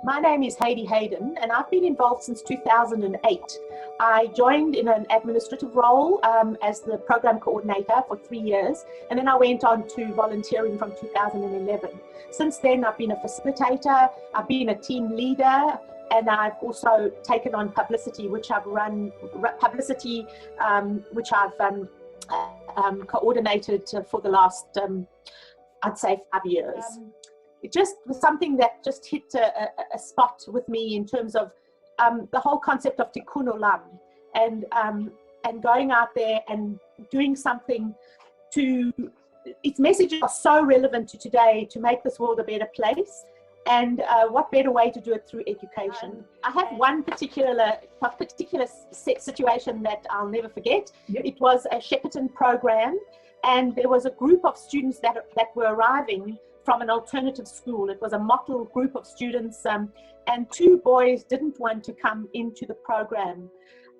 My name is Heidi Hayden, and I've been involved since 2008. I joined in an administrative role as the program coordinator for 3 years, and then I went on to volunteering from 2011. Since then, I've been a facilitator, I've been a team leader, and I've also taken on publicity, which I've run, which I've coordinated for the last, I'd say, 5 years. It just was something that just hit a spot with me in terms of the whole concept of tikkun olam, and going out there and doing something to, its messages are so relevant to today, to make this world a better place. And what better way to do it through education? I have one particular situation that I'll never forget. Yep. It was a Shepparton program, and there was a group of students that were arriving from an alternative school. It was a model group of students, and 2 boys didn't want to come into the program.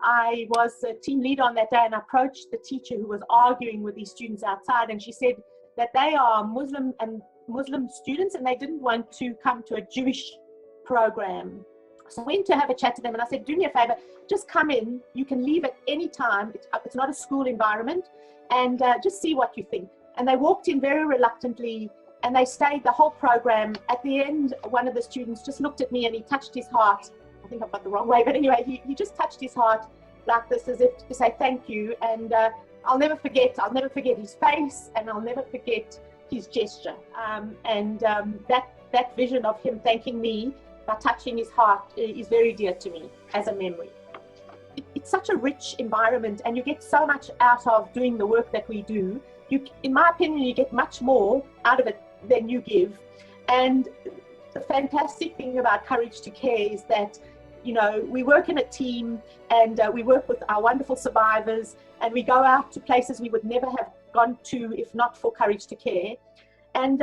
I was a team leader on that day, and I approached the teacher who was arguing with these students outside, and she said that they are Muslim students and they didn't want to come to a Jewish program. So I went to have a chat to them, and I said, do me a favor, just come in, you can leave at any time, it's not a school environment, and just see what you think. And they walked in very reluctantly, and they stayed the whole program. At the end, one of the students just looked at me and he touched his heart. I think I've got the wrong way, but anyway, he just touched his heart like this, as if to say thank you. And I'll never forget his face, and I'll never forget his gesture. That vision of him thanking me by touching his heart is very dear to me as a memory. It's such a rich environment, and you get so much out of doing the work that we do. In my opinion, you get much more out of it than you give. And the fantastic thing about Courage to Care is that, you know, we work in a team, and we work with our wonderful survivors, and we go out to places we would never have gone to if not for Courage to Care. And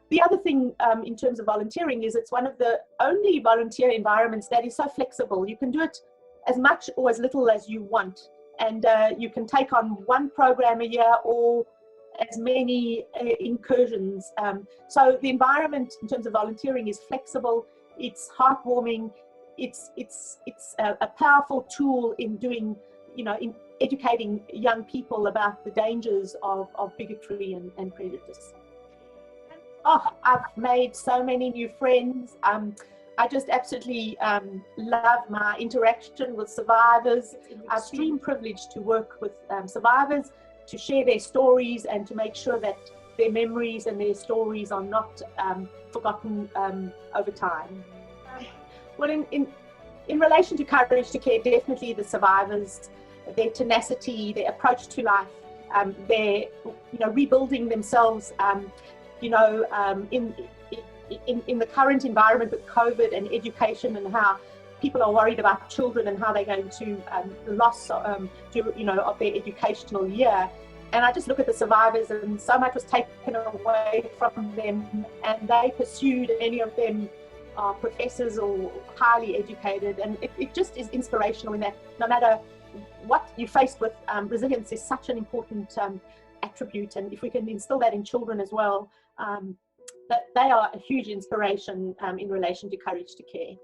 the other thing in terms of volunteering is it's one of the only volunteer environments that is so flexible. You can do it as much or as little as you want, and you can take on 1 program a year or as many incursions. So the environment in terms of volunteering is flexible, it's heartwarming, it's a powerful tool in doing, you know, in educating young people about the dangers of bigotry and prejudice. Oh, I've made so many new friends. I just absolutely love my interaction with survivors. It's an extreme privilege to work with survivors, to share their stories, and to make sure that their memories and their stories are not forgotten over time. Well, in relation to Courage to Care, definitely the survivors, their tenacity, their approach to life, their, you know, rebuilding themselves, you know, in the current environment with COVID and education, and how people are worried about children and how they're going to the loss you know, of their educational year. And I just look at the survivors, and so much was taken away from them, and they pursued. Any of them are professors or highly educated, and it just is inspirational in that no matter what you're faced with, resilience is such an important attribute, and if we can instill that in children as well, that they are a huge inspiration in relation to Courage to Care.